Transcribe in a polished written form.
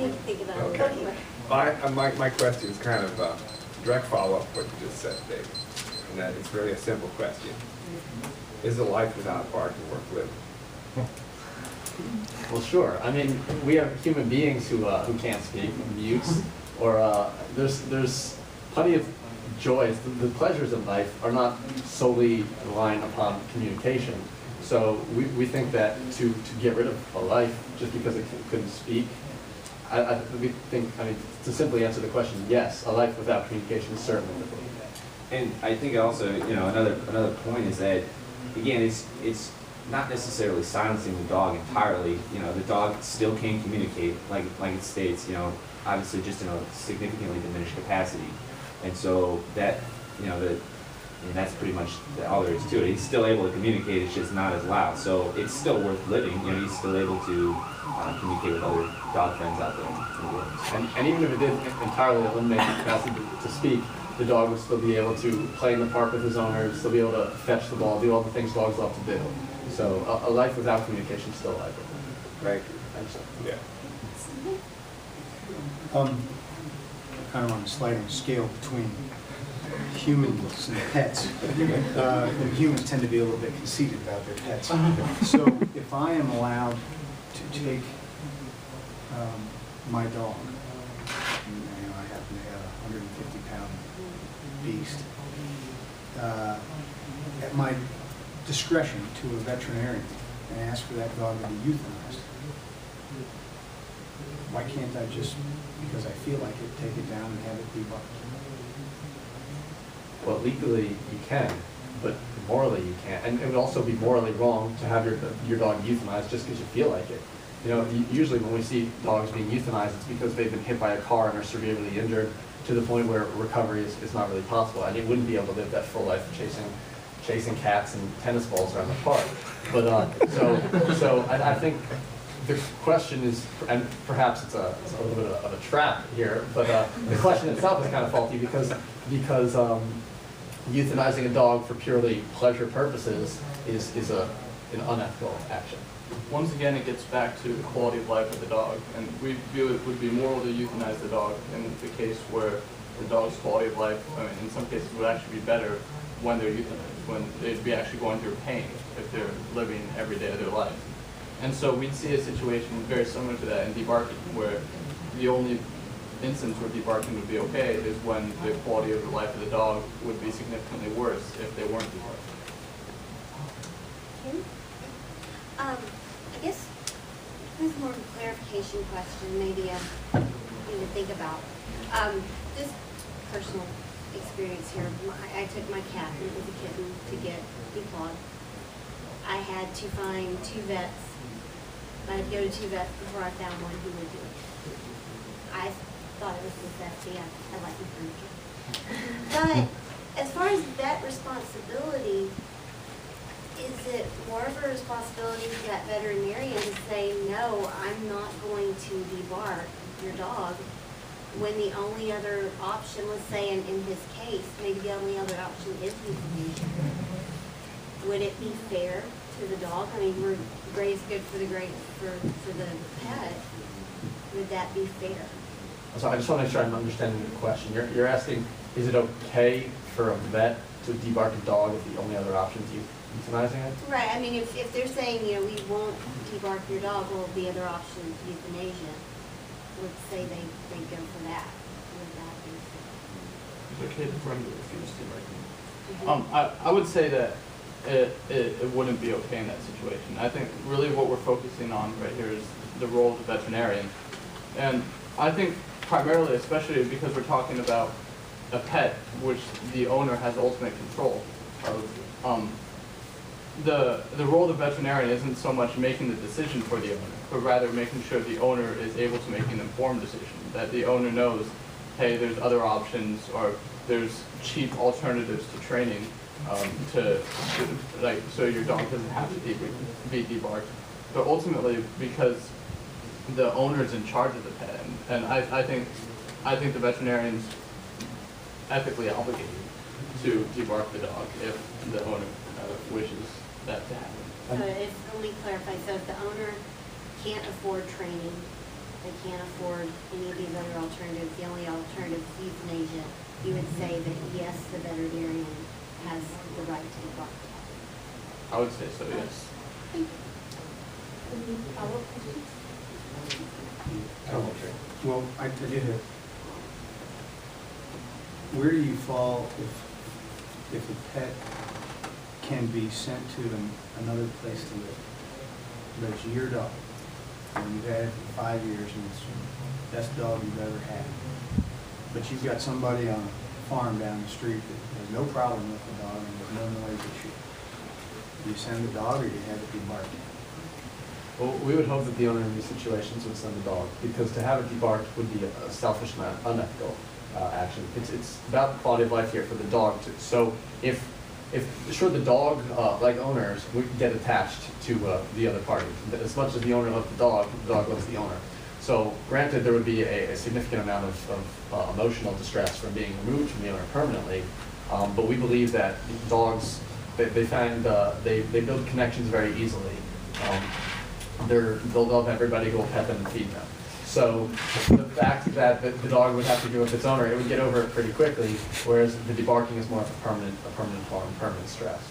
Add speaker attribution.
Speaker 1: need to think about it.
Speaker 2: Okay. My question is kind of a direct follow-up to what you just said, David. And that it's really a simple question. Is a life without barking worth living?
Speaker 3: Well, sure. I mean, we have human beings who can't speak, mutes, or there's plenty of joys. The pleasures of life are not solely reliant upon communication. So we think that to get rid of a life just because it couldn't speak, we think, I mean, to simply answer the question, yes, a life without communication is certainly livable.
Speaker 4: And I think also, you know, another point is that, again, it's not necessarily silencing the dog entirely. You know, the dog still can communicate, like it states, you know, obviously just in a significantly diminished capacity. And so that, you know, and that's pretty much all there is to it. He's still able to communicate, it's just not as loud. So it's still worth living. You know, he's still able to communicate with other dog friends out there in the world.
Speaker 3: And even if it did entirely eliminate the capacity to speak, the dog would still be able to play in the park with his owner, still be able to fetch the ball, do all the things dogs love to do. So a life without communication is still a life.
Speaker 2: Right. Yeah.
Speaker 5: Kind of on a sliding scale between humans and pets. And humans tend to be a little bit conceited about their pets. So if I am allowed to take my dog, and I happen to have a 150-pound beast, at my discretion to a veterinarian and ask for that dog to be euthanized, why can't I just, because I feel like it, take it down and have it debarked?
Speaker 3: Well, legally you can, but morally you can't. And it would also be morally wrong to have your dog euthanized just because you feel like it. You know, usually when we see dogs being euthanized, it's because they've been hit by a car and are severely injured to the point where recovery is not really possible. And you wouldn't be able to live that full life chasing cats and tennis balls around the park. But so I think the question is, and perhaps it's a little bit of a trap here, but the question itself is kind of faulty because euthanizing a dog for purely pleasure purposes is an unethical action.
Speaker 6: Once again, it gets back to the quality of life of the dog, and we feel it would be moral to euthanize the dog in the case where the dog's quality of life, I mean, in some cases, would actually be better when they're euthanized, when they'd be actually going through pain if they're living every day of their life. And so we'd see a situation very similar to that in debarking, where the only instance where debarking would be okay is when the quality of the life of the dog would be significantly worse if they weren't debarked.
Speaker 1: Okay. I guess this is more of a clarification question, maybe a thing to think about. Just personal experience here. I took my cat when it was a kitten to get declawed. I had to find 2 vets. I had to go to 2 vets before I found one who would do it. I thought it was necessity. I like my furniture. But as far as vet responsibility, is it more of a responsibility for that veterinarian to say, no, I'm not going to debark your dog, when the only other option, let's say in his case, maybe the only other option is euthanasia? Would it be fair to the dog? I mean, gray is good for the pet. Would that be fair?
Speaker 3: So I just want to make sure I'm understanding the question. You're asking, is it okay for a vet to debark a dog if the only other option is euthanizing it?
Speaker 1: Right. I mean, if they're saying, you know, we won't debark your dog, well, the other option is euthanasia. Let's say they go for that. Would that be fair?
Speaker 6: It's okay for him to refuse debarking. I would say that it wouldn't be okay in that situation. I think really what we're focusing on right here is the role of the veterinarian. And I think primarily, especially because we're talking about a pet, which the owner has ultimate control of, the role of the veterinarian isn't so much making the decision for the owner, but rather making sure the owner is able to make an informed decision, that the owner knows, hey, there's other options, or there's cheap alternatives to training, so your dog doesn't have to be debarked. But ultimately, because the owner's in charge of the pet, and I think the veterinarian's ethically obligated to debark the dog if the owner wishes that to happen.
Speaker 1: So let me clarify. So if the owner can't afford training, they can't afford other alternatives, the only alternative is euthanasia, you would say that yes, the veterinarian has the right to debark the dog.
Speaker 6: I would say so, yes.
Speaker 1: Any follow-up questions?
Speaker 2: Okay.
Speaker 5: Well, I did have, where do you fall if a pet can be sent to another place to live? But it's your dog, and you've had it for 5 years, and it's the best dog you've ever had. But you've got somebody on a farm down the street that has no problem with the dog and there's no noise issue. Do you send the dog or do you have it debarked?
Speaker 3: Well, we would hope that the owner in these situations would send the dog, because to have it debarked would be a selfish and unethical action. It's about the quality of life here for the dog too. So if sure, the dog, like owners, would get attached to the other party. As much as the owner loves the dog loves the owner. So granted, there would be a significant amount of emotional distress from being removed from the owner permanently, but we believe that dogs, they build connections very easily. They'll love everybody who will pet them and feed them. So the fact that the dog would have to go with its owner, it would get over it pretty quickly, whereas the debarking is more of a permanent harm, permanent stress.